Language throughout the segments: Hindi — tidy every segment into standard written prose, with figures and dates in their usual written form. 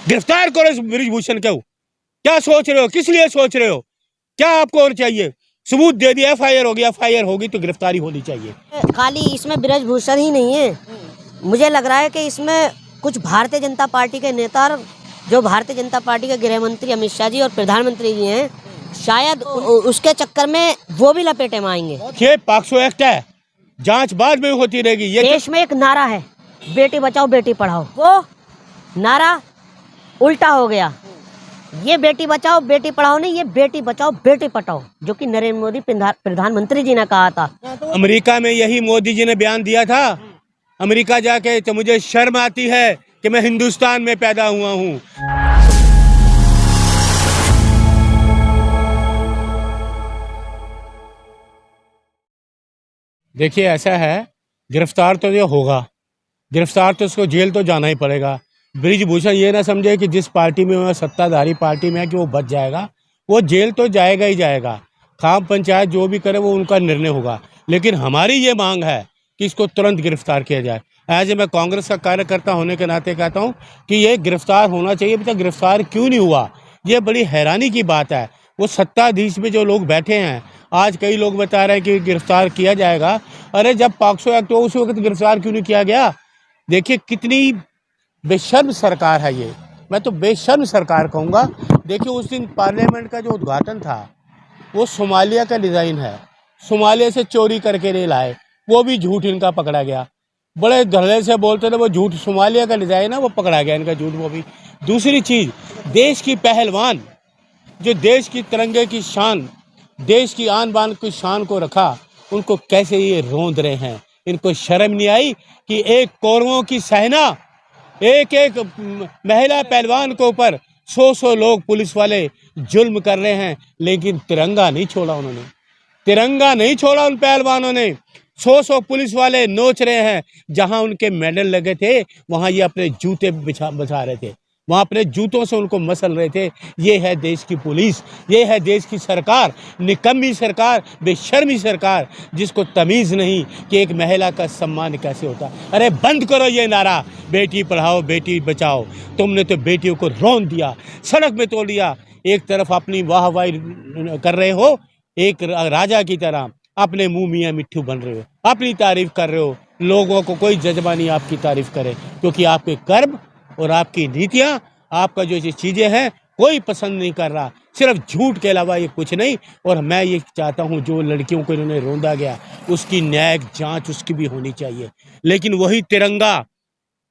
गिरफ्तार करो इस बृजभूषण को। क्या सोच रहे हो, किस लिए सोच रहे हो, क्या आपको और चाहिए? सबूत दे दिया, एफआईआर होगी, एफआईआर होगी तो गिरफ्तारी होनी चाहिए। खाली इसमें बृजभूषण ही नहीं है, मुझे लग रहा है कि इसमें कुछ भारतीय जनता पार्टी के नेता और जो भारतीय जनता पार्टी के गृह मंत्री अमित शाह जी और प्रधानमंत्री जी हैं, शायद उसके चक्कर में वो भी लपेटे में आएंगे। ये पॉक्सो एक्ट है, जांच बाद में होती रहेगी। ये देश में एक नारा है, बेटी बचाओ बेटी पढ़ाओ, वो नारा उल्टा हो गया। ये बेटी बचाओ बेटी पढ़ाओ नहीं, ये बेटी बचाओ बेटी पढ़ाओ, जो कि नरेंद्र मोदी प्रधानमंत्री जी ने कहा था। अमेरिका में यही मोदी जी ने बयान दिया था। अमेरिका जाके तो मुझे शर्म आती है कि मैं हिंदुस्तान में पैदा हुआ हूँ। देखिए ऐसा है, गिरफ्तार तो ये होगा, गिरफ्तार तो उसको जेल तो जाना ही पड़ेगा। बृजभूषण ये ना समझे कि जिस पार्टी में वह सत्ताधारी पार्टी में है कि वो बच जाएगा, वो जेल तो जाएगा ही जाएगा। खाम पंचायत जो भी करे वो उनका निर्णय होगा, लेकिन हमारी ये मांग है कि इसको तुरंत गिरफ्तार किया जाए। एज मैं कांग्रेस का कार्यकर्ता होने के नाते कहता हूँ कि ये गिरफ्तार होना चाहिए। अभी तक गिरफ्तार क्यों नहीं हुआ, ये बड़ी हैरानी की बात है। वो सत्ताधीश में जो लोग बैठे हैं, आज कई लोग बता रहे हैं कि गिरफ्तार किया जाएगा। अरे जब पॉक्सो एक्ट हो उस वक्त गिरफ्तार क्यों नहीं किया गया? देखिए कितनी बेशर्म सरकार है ये, मैं तो बेशर्म सरकार कहूँगा। देखिए उस दिन पार्लियामेंट का जो उद्घाटन था वो सोमालिया का डिज़ाइन है, सोमालिया से चोरी करके नहीं लाए, वो भी झूठ इनका पकड़ा गया। बड़े धड़ल्ले से बोलते थे वो झूठ, सोमालिया का डिज़ाइन है वो पकड़ा गया इनका झूठ। वो भी दूसरी चीज़, देश की पहलवान जो देश की तिरंगे की शान, देश की आन बान की शान को रखा, उनको कैसे ये रौंद रहे हैं? इनको शर्म नहीं आई कि एक कौरवों की सेना, एक एक महिला पहलवान के ऊपर 100 लोग पुलिस वाले जुल्म कर रहे हैं, लेकिन तिरंगा नहीं छोड़ा उन्होंने, तिरंगा नहीं छोड़ा उन पहलवानों ने। 100 पुलिस वाले नोच रहे हैं, जहां उनके मेडल लगे थे वहां ये अपने जूते बिछा रहे थे, वहां अपने जूतों से उनको मसल रहे थे। ये है देश की पुलिस, ये है देश की सरकार, निकम्मी सरकार, बेशर्मी सरकार, जिसको तमीज़ नहीं कि एक महिला का सम्मान कैसे होता। अरे बंद करो ये नारा, बेटी पढ़ाओ बेटी बचाओ। तुमने तो बेटियों को रौंद दिया, सड़क में तोड़ दिया। एक तरफ अपनी वाहवाही कर रहे हो, एक राजा की तरह अपने मुंह मियाँ मिट्ठू बन रहे हो, अपनी तारीफ कर रहे हो। लोगों को कोई जज्बा नहीं आपकी तारीफ करे, क्योंकि आपके कर्म और आपकी नीतियां, आपका जो चीज़ें हैं कोई पसंद नहीं कर रहा, सिर्फ झूठ के अलावा ये कुछ नहीं। और मैं ये चाहता हूँ जो लड़कियों को इन्होंने रौंदा गया उसकी न्यायिक जांच उसकी भी होनी चाहिए। लेकिन वही तिरंगा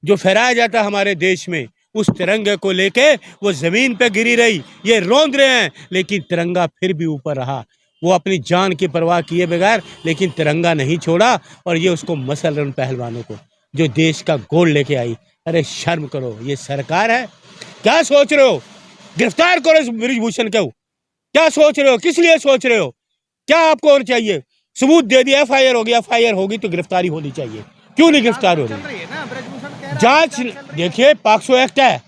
जो फहराया जाता है हमारे देश में, उस तिरंगे को लेके वो ज़मीन पे गिरी रही, ये रौंद रहे हैं, लेकिन तिरंगा फिर भी ऊपर रहा। वो अपनी जान की परवाह किए बगैर लेकिन तिरंगा नहीं छोड़ा, और ये उसको मसल रहे उन पहलवानों को जो देश का गोल्ड लेके आई। अरे शर्म करो, ये सरकार है? क्या सोच रहे हो? गिरफ्तार करो इस बृजभूषण को। क्या सोच रहे हो, किस लिए सोच रहे हो, क्या आपको और चाहिए? सबूत दे दिया, एफआईआर होगी, एफआईआर होगी तो गिरफ्तारी होनी चाहिए। क्यों नहीं गिरफ्तार हो रही? जांच, देखिए पॉक्सो एक्ट है,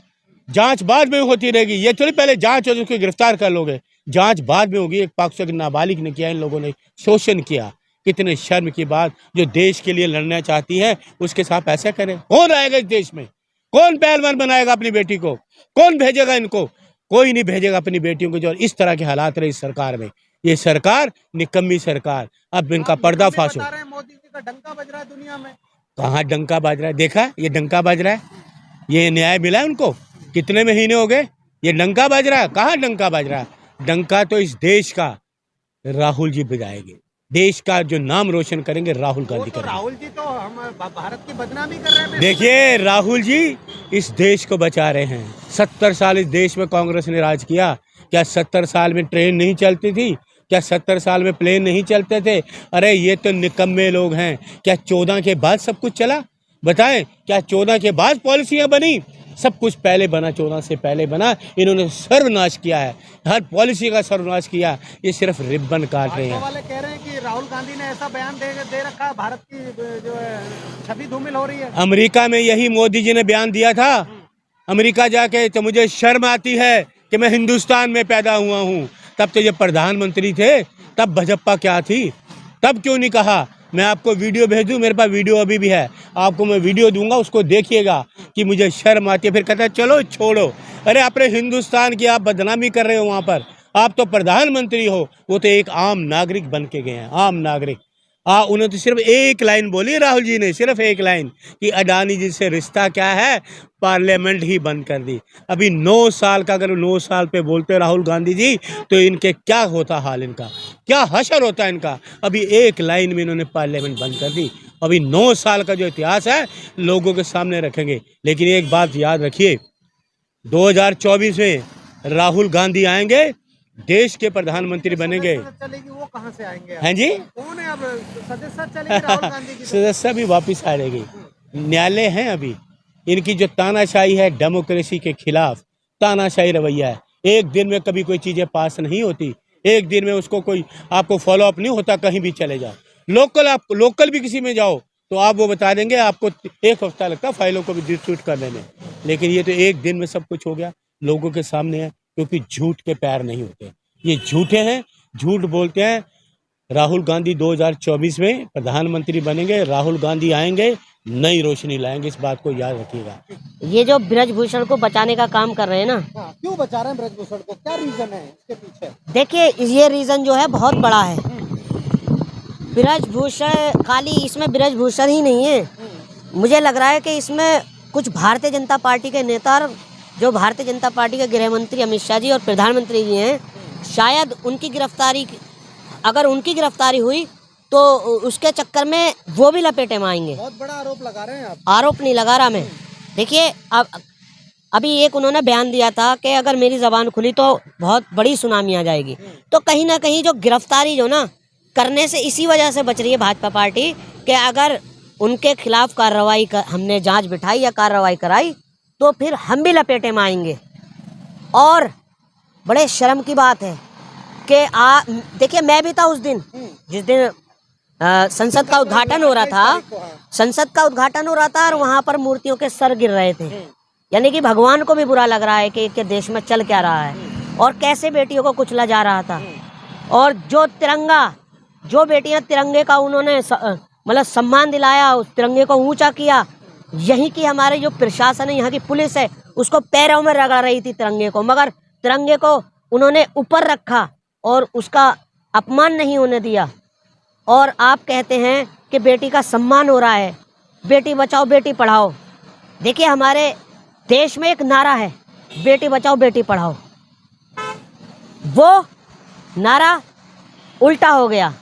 जांच बाद में होती रहेगी। ये थोड़ी पहले जांच हो उसको गिरफ्तार कर लोगे, जांच बाद में होगी। एक पॉक्सो एक्ट नाबालिग ने किया, इन लोगों ने शोषण किया। कितने शर्म की बात, जो देश के लिए लड़ना चाहती है उसके साथ ऐसा करें। कौन आएगा इस देश में? कौन पहलवान बनाएगा अपनी बेटी को? कौन भेजेगा इनको? कोई नहीं भेजेगा अपनी बेटियों को। जो इस तरह के हालात रहे इस सरकार में, ये सरकार निकम्मी सरकार। अब इनका पर्दाफाश हो। मोदी जी का डंका बज रहा है दुनिया में। कहाँ डंका बज रहा है? देखा ये डंका बज रहा है, ये न्याय मिला है उनको? कितने महीने हो गए ये डंका बज रहा है? कहाँ डंका बज रहा है? डंका तो इस देश का राहुल जी बजाएंगे, देश का जो नाम रोशन करेंगे राहुल गांधी करेंगे। राहुल जी तो हम भारत की बदनामी कर रहे हैं। देखिए राहुल जी इस देश को बचा रहे हैं। 70 साल इस देश में कांग्रेस ने राज किया। क्या 70 साल में ट्रेन नहीं चलती थी? क्या 70 साल में प्लेन नहीं चलते थे? अरे ये तो निकम्मे लोग हैं। क्या 14 के बाद सब कुछ चला? बताएं, क्या 14 के बाद पॉलिसियां बनी? सब कुछ पहले बना, 14 से पहले बना। इन्होंने सर्वनाश किया है, हर पॉलिसी का सर्वनाश किया। ये सिर्फ रिबन काट रहे हैं। वाले कह रहे हैं कि राहुल गांधी ने ऐसा बयान दे रखा है, भारत की जो है छवि धूमिल हो रही है। अमेरिका में यही मोदी जी ने बयान दिया था। अमेरिका जाके तो मुझे शर्म आती है कि मैं हिंदुस्तान में पैदा हुआ हूँ। तब तो ये प्रधानमंत्री थे, तब भाजपा क्या थी? तब क्यों नहीं कहा? मैं आपको वीडियो भेज दूं, मेरे पास वीडियो अभी भी है, आपको मैं वीडियो दूंगा, उसको देखिएगा कि मुझे शर्म आती है। फिर कहता है चलो छोड़ो। अरे अपने हिंदुस्तान की आप बदनामी कर रहे हो वहाँ पर। आप तो प्रधानमंत्री हो, वो तो एक आम नागरिक बन के गए हैं, आम नागरिक। उन्होंने तो सिर्फ एक लाइन बोली, राहुल जी ने सिर्फ एक लाइन कि अडानी जी से रिश्ता क्या है, पार्लियामेंट ही बंद कर दी। अभी 9 साल का, अगर 9 साल पे बोलते राहुल गांधी जी तो इनके क्या होता हाल, इनका क्या हशर होता इनका। अभी एक लाइन में इन्होंने पार्लियामेंट बंद कर दी। अभी 9 साल का जो इतिहास है लोगों के सामने रखेंगे। लेकिन एक बात याद रखिए, 2024 में राहुल गांधी आएंगे, देश के प्रधानमंत्री बनेंगे। चलेगी वो कहाँ से आएंगे? हैं जी? कौन है अब सदस्य चलेगी राहुल गांधी की? सदस्य भी वापिस आ जाएगी। न्यायालय हैं अभी। इनकी जो तानाशाही है, डेमोक्रेसी के खिलाफ तानाशाही रवैया है। एक दिन में कभी कोई चीज़ें पास नहीं होती, एक दिन में उसको कोई आपको फॉलो अप नहीं होता। कहीं भी चले जाओ, लोकल भी किसी में जाओ तो आप वो बता देंगे, आपको 1 हफ्ता लगता है फाइलों को भी डिस्ट्रीब्यूट करने में। लेकिन ये तो एक दिन में सब कुछ हो गया, लोगों के सामने है। क्योंकि झूठ के पैर नहीं होते, ये झूठे हैं, झूठ बोलते हैं। राहुल गांधी 2024 में प्रधानमंत्री बनेंगे, राहुल गांधी आएंगे, नई रोशनी लाएंगे, इस बात को याद रखिएगा। ये जो ब्रजभूषण को बचाने का काम कर रहे हैं ना, हाँ, क्यों बचा रहे हैं ब्रजभूषण को? क्या रीजन है इसके पीछे? देखिए ये रीजन जो है बहुत बड़ा है। ब्रजभूषण खाली इसमें ब्रजभूषण ही नहीं है, मुझे लग रहा है कि इसमें कुछ भारतीय जनता पार्टी के नेता, जो भारतीय जनता पार्टी के गृह मंत्री अमित शाह जी और प्रधानमंत्री जी हैं, शायद उनकी गिरफ्तारी, अगर उनकी गिरफ्तारी हुई तो उसके चक्कर में वो भी लपेटे में आएंगे। बहुत बड़ा आरोप लगा रहे हैं आप। आरोप नहीं लगा रहा मैं। देखिए अब अभी एक उन्होंने बयान दिया था कि अगर मेरी ज़बान खुली तो बहुत बड़ी सुनामी आ जाएगी। तो कहीं ना कहीं जो गिरफ्तारी जो ना करने से इसी वजह से बच रही है भाजपा पार्टी, कि अगर उनके खिलाफ कार्रवाई हमने जांच बिठाई या कार्रवाई कराई तो फिर हम भी लपेटे में आएंगे। और बड़े शर्म की बात है कि देखिए मैं भी था उस दिन, जिस दिन संसद का उद्घाटन हो रहा था, संसद का उद्घाटन हो रहा था और वहाँ पर मूर्तियों के सर गिर रहे थे। यानी कि भगवान को भी बुरा लग रहा है कि देश में चल क्या रहा है और कैसे बेटियों को कुचला जा रहा था। और जो तिरंगा, जो बेटियां तिरंगे का उन्होंने मतलब सम्मान दिलाया, उस तिरंगे को ऊंचा किया, यही की हमारे जो प्रशासन है, यहाँ की पुलिस है, उसको पैरों में रगड़ रही थी तिरंगे को, मगर तिरंगे को उन्होंने ऊपर रखा और उसका अपमान नहीं होने दिया। और आप कहते हैं कि बेटी का सम्मान हो रहा है, बेटी बचाओ बेटी पढ़ाओ। देखिए हमारे देश में एक नारा है, बेटी बचाओ बेटी पढ़ाओ, वो नारा उल्टा हो गया।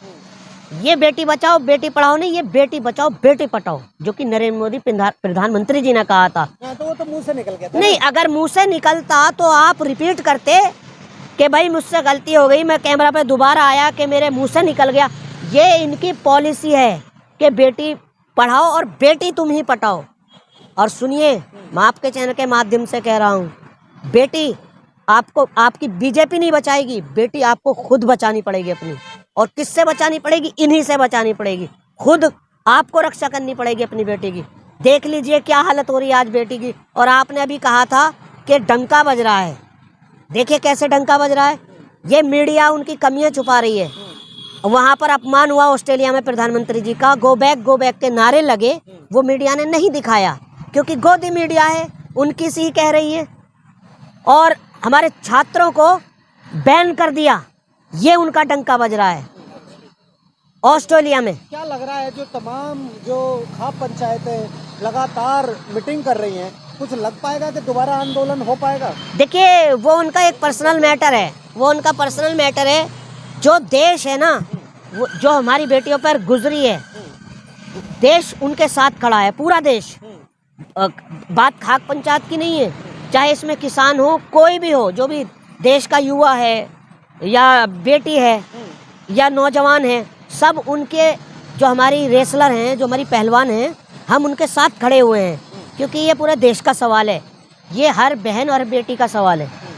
ये बेटी बचाओ बेटी पढ़ाओ नहीं, ये बेटी बचाओ बेटी पढ़ाओ, जो कि नरेंद्र मोदी प्रधानमंत्री जी ने कहा था। तो वो तो मुंह से निकल गया था। नहीं, अगर मुंह से निकलता तो आप रिपीट करते कि भाई मुझसे गलती हो गई, मैं कैमरा पे दोबारा आया कि मेरे मुंह से निकल गया। ये इनकी पॉलिसी है कि बेटी पढ़ाओ और बेटी तुम ही पटाओ। और सुनिए, मैं आपके चैनल के माध्यम से कह रहा हूँ, बेटी आपको आपकी बीजेपी नहीं बचाएगी, बेटी आपको खुद बचानी पड़ेगी अपनी। और किससे बचानी पड़ेगी? इन्हीं से बचानी पड़ेगी। खुद आपको रक्षा करनी पड़ेगी अपनी बेटी की। देख लीजिए क्या हालत हो रही है आज बेटी की। और आपने अभी कहा था कि डंका बज रहा है, देखिए कैसे डंका बज रहा है। ये मीडिया उनकी कमियां छुपा रही है। वहाँ पर अपमान हुआ ऑस्ट्रेलिया में प्रधानमंत्री जी का, गो बैक के नारे लगे, वो मीडिया ने नहीं दिखाया क्योंकि गोदी मीडिया है, उनकी सी कह रही है। और हमारे छात्रों को बैन कर दिया, ये उनका डंका बज रहा है ऑस्ट्रेलिया में। क्या लग रहा है जो तमाम जो खाप पंचायतें लगातार मीटिंग कर रही हैं, कुछ लग पाएगा कि दोबारा आंदोलन हो पाएगा? देखिए वो उनका एक पर्सनल मैटर है, वो उनका पर्सनल मैटर है। जो देश है ना, वो जो हमारी बेटियों पर गुजरी है, देश उनके साथ खड़ा है, पूरा देश। बात खाक पंचायत की नहीं है, चाहे इसमें किसान हो, कोई भी हो, जो भी देश का युवा है या बेटी है या नौजवान है, सब उनके, जो हमारी रेसलर हैं, जो हमारी पहलवान हैं, हम उनके साथ खड़े हुए हैं। क्योंकि ये पूरे देश का सवाल है, ये हर बहन और बेटी का सवाल है।